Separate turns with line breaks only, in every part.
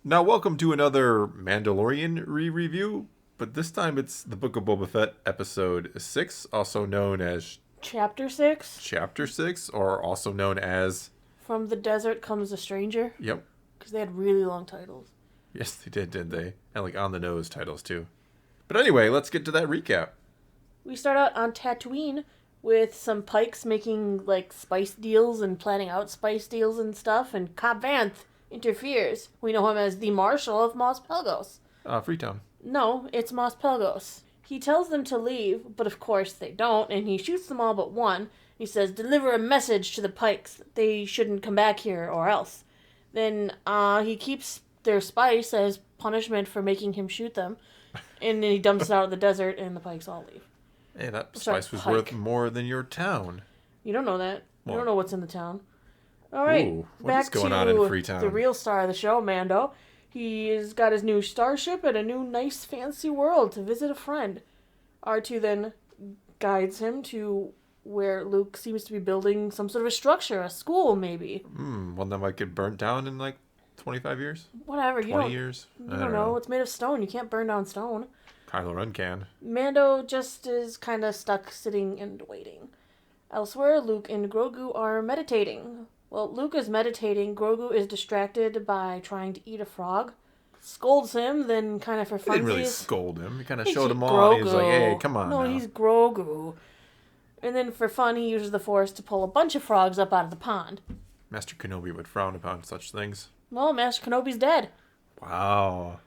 Now, welcome to another Mandalorian re-review, but this time it's the Book of Boba Fett, Episode 6, also known as
Chapter 6?
Chapter 6, or also known as...
From the Desert Comes a Stranger?
Yep.
Because they had really long titles.
Yes, they did, didn't they? And like on-the-nose titles, too. But anyway, let's get to that recap.
We start out on Tatooine with some Pykes making, like, spice deals and planning out spice deals and stuff, and Cad Bane interferes. We know him as the Marshal of Mos Pelgos.
Freetown.
No, it's Mos Pelgos. He tells them to leave, but of course they don't, and he shoots them all but one. He says, deliver a message to the Pykes that they shouldn't come back here or else. Then he keeps their spice as punishment for making him shoot them, and then he dumps it out in the desert, and the Pykes all leave.
Hey, that spice was worth more than your town.
You don't know that.
Well,
you don't know what's in the town. All right,
what is going on in Freetown?
The real star of the show, Mando. He's got his new starship and a new nice fancy world to visit a friend. R2 then guides him to where Luke seems to be building some sort of a structure, a school maybe.
One that might get burnt down in like 25 years?
Whatever.
20 years?
I don't know. It's made of stone. You can't burn down stone.
Kylo Ren can.
Mando just is kind of stuck sitting and waiting. Elsewhere, Luke and Grogu are meditating. Well, Luke is meditating. Grogu is distracted by trying to eat a frog. Scolds him, then kind of for funsies.
He didn't really scold him. He kind of
He's
showed him
Grogu.
on. He was like, hey, come on
No,
now.
he's Grogu. And then for fun, he uses the Force to pull a bunch of frogs up out of the pond.
Master Kenobi would frown upon such things.
Well, Master Kenobi's dead.
Wow.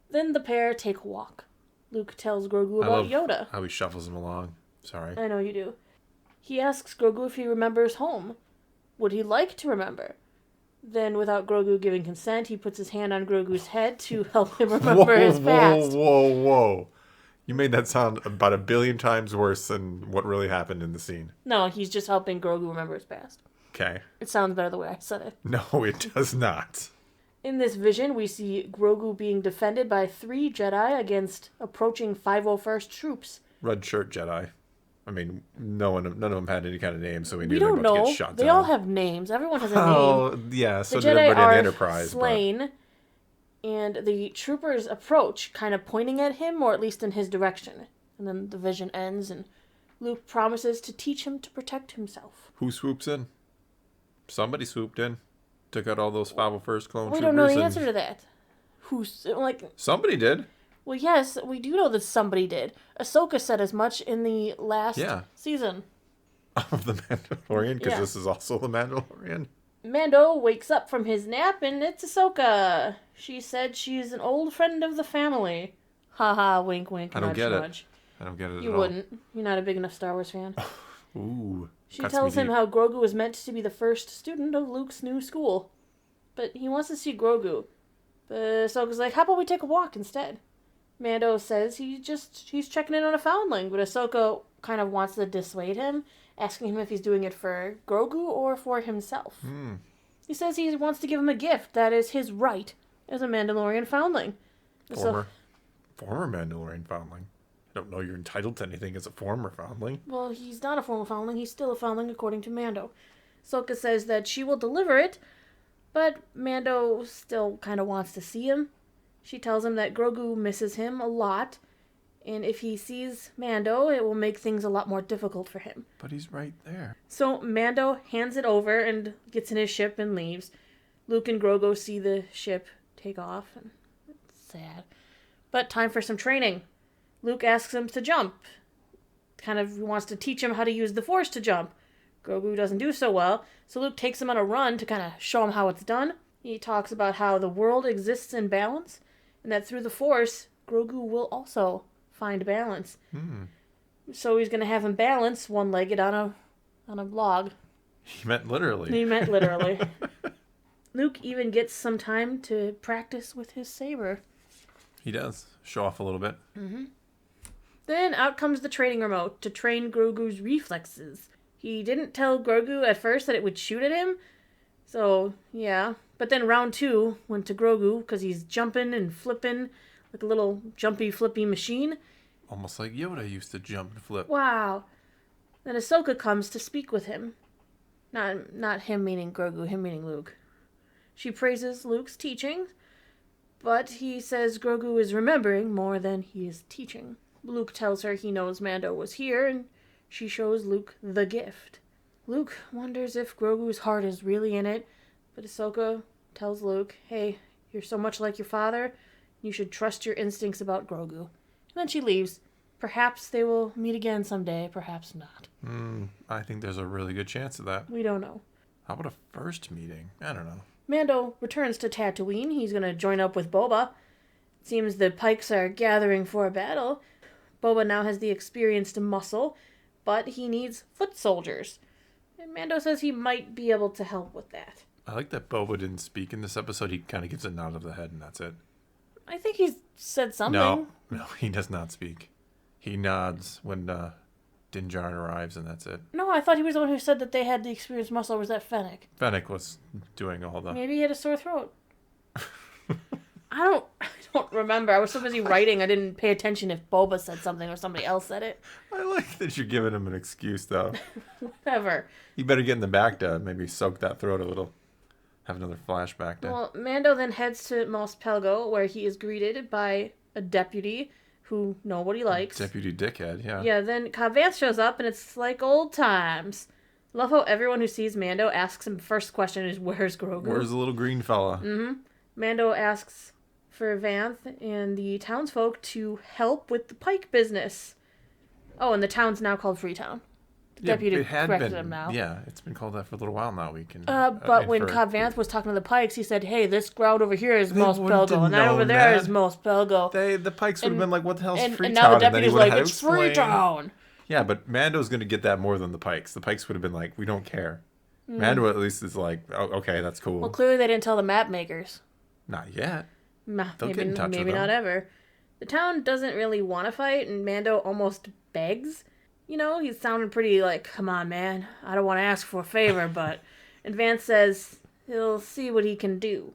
Then the pair take a walk. Luke tells Grogu about Yoda.
How he shuffles him along. Sorry.
I know you do. He asks Grogu if he remembers home. Would he like to remember? Then, without Grogu giving consent, he puts his hand on Grogu's head to help him remember his past.
Whoa. You made that sound about 1 billion times worse than what really happened in the scene.
No, he's just helping Grogu remember his past.
Okay.
It sounds better the way I said it.
No, it does not.
In this vision, we see Grogu being defended by 3 Jedi against approaching 501st troops.
Red shirt Jedi. I mean, none of them had any kind of name, so we knew
We
they were
don't
about to
know.
get shot
They
down.
all have names. Everyone has a name.
Oh, yeah, so
the
did
Jedi
everybody in
are
the Enterprise.
slain, and the troopers approach, kind of pointing at him, or at least in his direction. And then the vision ends, and Luke promises to teach him to protect himself.
Who swoops in? Somebody swooped in. Took out all those 501st clone troopers.
We don't know the answer to that. Who's, like...
Somebody did.
Well, yes, we do know that somebody did. Ahsoka said as much in the last season.
Of the Mandalorian, because this is also the Mandalorian.
Mando wakes up from his nap, and it's Ahsoka. She said she's an old friend of the family. Haha, wink, wink,
I don't
nudge,
get it.
nudge.
I don't get it
You
at all.
wouldn't. You're not a big enough Star Wars fan.
Ooh.
She tells him how Grogu was meant to be the first student of Luke's new school. But he wants to see Grogu. But Ahsoka's like, how about we take a walk instead? Mando says he's checking in on a foundling, but Ahsoka kind of wants to dissuade him, asking him if he's doing it for Grogu or for himself. He says he wants to give him a gift that is his right as a Mandalorian foundling.
Former Mandalorian foundling. I don't know you're entitled to anything as a former foundling.
Well, he's not a former foundling. He's still a foundling according to Mando. Ahsoka says that she will deliver it, but Mando still kind of wants to see him. She tells him that Grogu misses him a lot, and if he sees Mando, it will make things a lot more difficult for him.
But he's right there.
So Mando hands it over and gets in his ship and leaves. Luke and Grogu see the ship take off, and it's sad. But time for some training. Luke asks him to jump. Kind of wants to teach him how to use the Force to jump. Grogu doesn't do so well, so Luke takes him on a run to kind of show him how it's done. He talks about how the world exists in balance, and that through the Force, Grogu will also find balance. So he's going to have him balance one-legged on a log.
He meant literally.
He meant literally. Luke even gets some time to practice with his saber.
He does. Show off a little bit.
Then out comes the training remote to train Grogu's reflexes. He didn't tell Grogu at first that it would shoot at him. So, yeah. But then round 2 went to Grogu because he's jumping and flipping like a little jumpy, flippy machine.
Almost like Yoda used to jump and flip.
Wow. Then Ahsoka comes to speak with him. Not him meaning Grogu, him meaning Luke. She praises Luke's teachings, But he says Grogu is remembering more than he is teaching. Luke tells her he knows Mando was here, and she shows Luke the gift. Luke wonders if Grogu's heart is really in it, but Ahsoka tells Luke, hey, you're so much like your father, you should trust your instincts about Grogu. And then she leaves. Perhaps they will meet again someday, perhaps not.
I think there's a really good chance of that.
We don't know.
How about a first meeting? I don't know.
Mando returns to Tatooine. He's going to join up with Boba. It seems the Pikes are gathering for a battle. Boba now has the experienced muscle, but he needs foot soldiers. And Mando says he might be able to help with that.
I like that Boba didn't speak in this episode. He kind of gives a nod of the head, and that's it.
I think he's said something.
No, he does not speak. He nods when Din Djarin arrives, and that's it.
No, I thought he was the one who said that they had the experienced muscle. Or was that Fennec?
Fennec was doing all the...
Maybe he had a sore throat. I don't remember. I was so busy writing, I didn't pay attention if Boba said something or somebody else said it.
I like that you're giving him an excuse, though.
Whatever.
You better get in the back to maybe soak that throat a little. Have another flashback to...
Well, Mando then heads to Mos Pelgo, where he is greeted by a deputy who nobody likes.
Deputy Dickhead, yeah.
Yeah, then Cobb Vanth shows up, and it's like old times. Love how everyone who sees Mando asks him first question is, where's Grogu?
Where's the little green fella?
Mando asks for Vanth and the townsfolk to help with the Pyke business. Oh, and the town's now called Freetown. The deputy corrected him now.
Yeah, it's been called that for a little while now.
But when Cobb Vanth was talking to the Pikes, he said, hey, this ground over here is Mos Pelgo, and that over there is Mos Pelgo.
The Pikes would have been like, what the hell's Freetown?
And now the deputy's like, it's Freetown.
Yeah, but Mando's going to get that more than the Pikes. The Pikes would have been like, we don't care. Mando at least is like, oh, okay, that's cool.
Well, clearly they didn't tell the map makers.
Not yet.
Nah,
They'll get in touch with
maybe
them.
not ever. The town doesn't really want to fight, and Mando almost begs. You know, he's sounding pretty like, come on, man. I don't want to ask for a favor, but... And Vance says he'll see what he can do.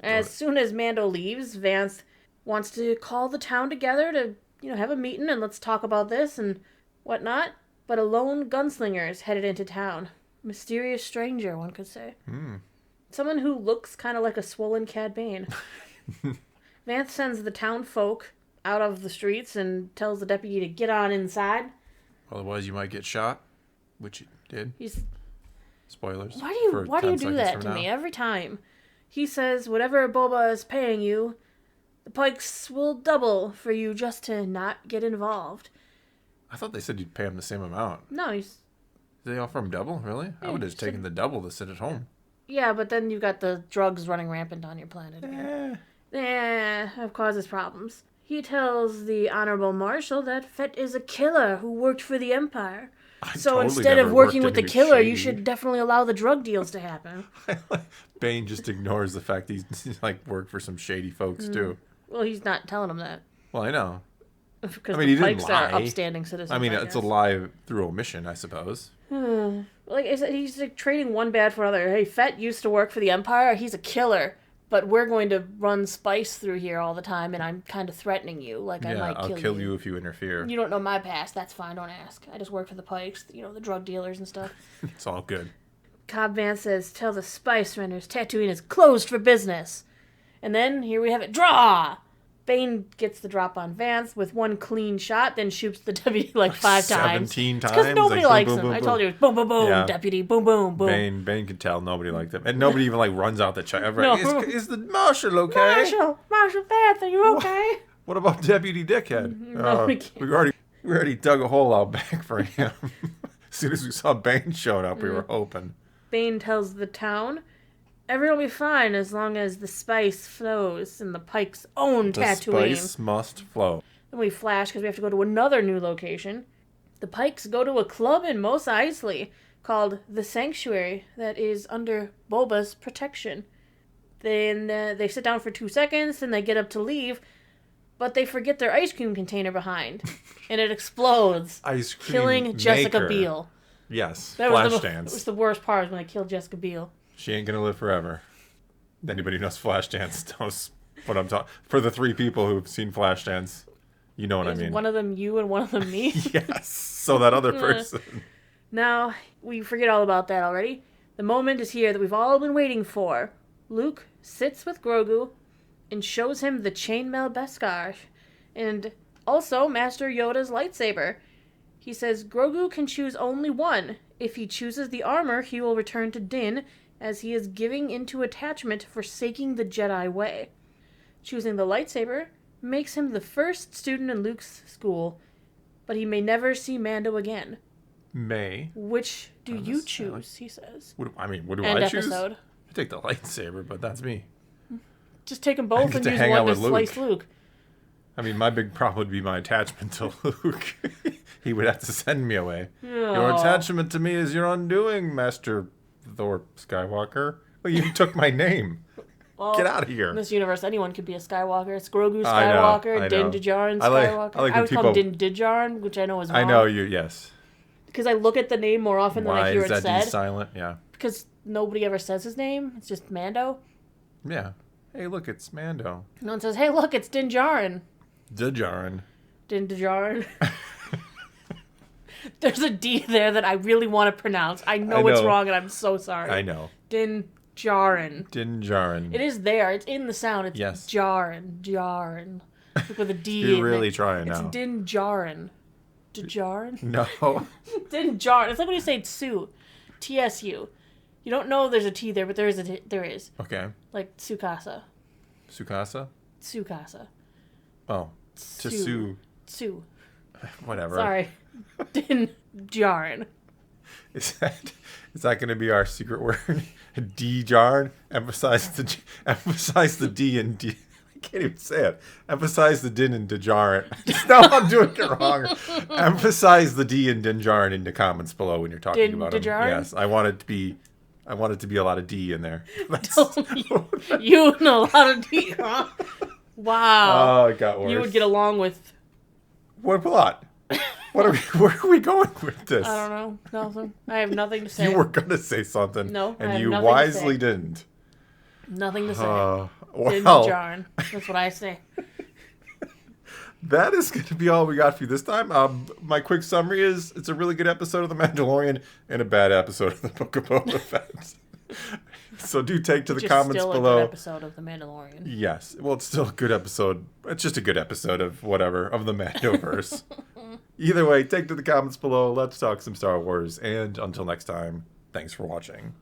As soon as Mando leaves, Vance wants to call the town together to, have a meeting and let's talk about this and whatnot. But a lone gunslinger is headed into town. Mysterious stranger, one could say. Someone who looks kind of like a swollen Cad Bane. Vance sends the town folk out of the streets and tells the deputy to get on inside.
Otherwise, you might get shot, which you did. Spoilers.
Why do you do that to me every time? He says, whatever Boba is paying you, the Pikes will double for you just to not get involved.
I thought they said you'd pay him the same amount.
No,
Did they offer him double, really? I would have just taken the double to sit at home.
Yeah, but then you've got the drugs running rampant on your planet again. It causes problems. He tells the Honorable Marshal that Fett is a killer who worked for the Empire. So instead of working with the killer, you should definitely allow the drug deals to happen.
Bane just ignores the fact he's like worked for some shady folks too.
Well, he's not telling him that.
Well, I know.
Because the Pikes are upstanding citizens.
I mean, it's a lie through omission, I suppose.
Like I said, he's like trading one bad for another. Hey, Fett used to work for the Empire. He's a killer. But we're going to run spice through here all the time, and I'm kind of threatening you. Like, I might kill you.
I'll kill you if you interfere.
You don't know my past. That's fine. Don't ask. I just work for the Pikes, the drug dealers and stuff.
It's all good.
Cobb Vanth says, tell the spice runners Tatooine is closed for business. And then, here we have it. Draw! Bane gets the drop on Vance with one clean shot, then shoots the deputy like 5 times.
17 times?
Because nobody likes
boom,
him.
boom,
I
boom.
told you, boom, boom, boom, deputy, boom, boom, boom.
Bane could tell nobody liked him. And nobody even runs out the check. Is the Marshal okay?
Marshal Vance, are you okay?
What about Deputy Dickhead?
No, we can't.
We already dug a hole out back for him. As soon as we saw Bane showing up, we were hoping.
Bane tells the town, everyone will be fine as long as the spice flows in the Pike's own Tatooine.
The spice must flow.
Then we flash because we have to go to another new location. The Pikes go to a club in Mos Eisley called The Sanctuary that is under Boba's protection. Then they sit down for 2 seconds, then they get up to leave, but they forget their ice cream container behind, and it explodes, killing Jessica Biel.
Yes,
That
Flashdance.
was the worst part when they killed Jessica Biel.
She ain't gonna live forever. Anybody who knows Flashdance knows what I'm talking. For the 3 people who've seen Flashdance, you know what I mean.
One of them you and one of them me?
Yes. So that other person.
Now, we forget all about that already. The moment is here that we've all been waiting for. Luke sits with Grogu, and shows him the chainmail Beskar and also Master Yoda's lightsaber. He says Grogu can choose only one. If he chooses the armor, he will return to Din, as he is giving into attachment, forsaking the Jedi way. Choosing the lightsaber makes him the first student in Luke's school, but he may never see Mando again.
May.
Which do you choose, he says.
What do
End
I choose?
episode.
I take the lightsaber, but that's me.
Just take them both and use
hang
one
out
to
with
slice Luke.
I mean, my big problem would be my attachment to Luke. He would have to send me away.
Oh.
Your attachment to me is your undoing, Master Thor Skywalker. Well, you took my name.
Well,
get out of here.
In this universe, anyone could be a Skywalker. It's Grogu
I
Skywalker,
know.
Din Djarin
I
Skywalker.
like
I
when
would call him Din Djarin, which I know is wrong.
I know you, yes.
Because I look at the name more often than I hear it
Why is that
said.
D silent? Yeah.
Because nobody ever says his name. It's just Mando.
Yeah. Hey, look, it's Mando.
No one says, hey, look, it's Din Djarin.
Djarin.
Din Djarin. There's a D there that I really want to pronounce. I know it's wrong, and I'm so sorry.
I know.
Din Djarin.
Din Djarin.
It is there. It's in the sound. It's
yes.
Djarin. With a D in it.
You're really trying now.
It's Din Djarin. Djarin?
No.
Din Djarin. It's like when you say Tsu. TSU. You don't know there's a T there, but there is. There is.
Okay.
Like Tsukasa.
Sukasa?
Tsukasa.
Oh. Tsu.
Tsu.
Whatever.
Sorry. Din Djarin.
Is that going to be our secret word? D-Jarn? Emphasize the D in D. I can't even say it. Emphasize the Din in Djarin. No, I'm doing it wrong. Emphasize the D in Djarin in the comments below when you're talking about it. Yes, I want it to be a lot of D in there.
You and a lot of D, huh? Wow.
Oh, it got worse.
You would get along with...
What plot? Where are we going with this?
I don't know. Nothing. I have nothing to say.
You were going to say something.
No,
and
I have
you
nothing
wisely
to say.
didn't.
Nothing to say.
Well,
Djarin. That's what I say.
That is going to be all we got for you this time. My quick summary is it's a really good episode of The Mandalorian and a bad episode of the Book of Boba Fett. So do take to the comments
still
below.
A good episode of The Mandalorian.
Yes. Well, it's still a good episode. It's just a good episode of whatever, of the Mandoverse. Either way, take to the comments below. Let's talk some Star Wars. And until next time, thanks for watching.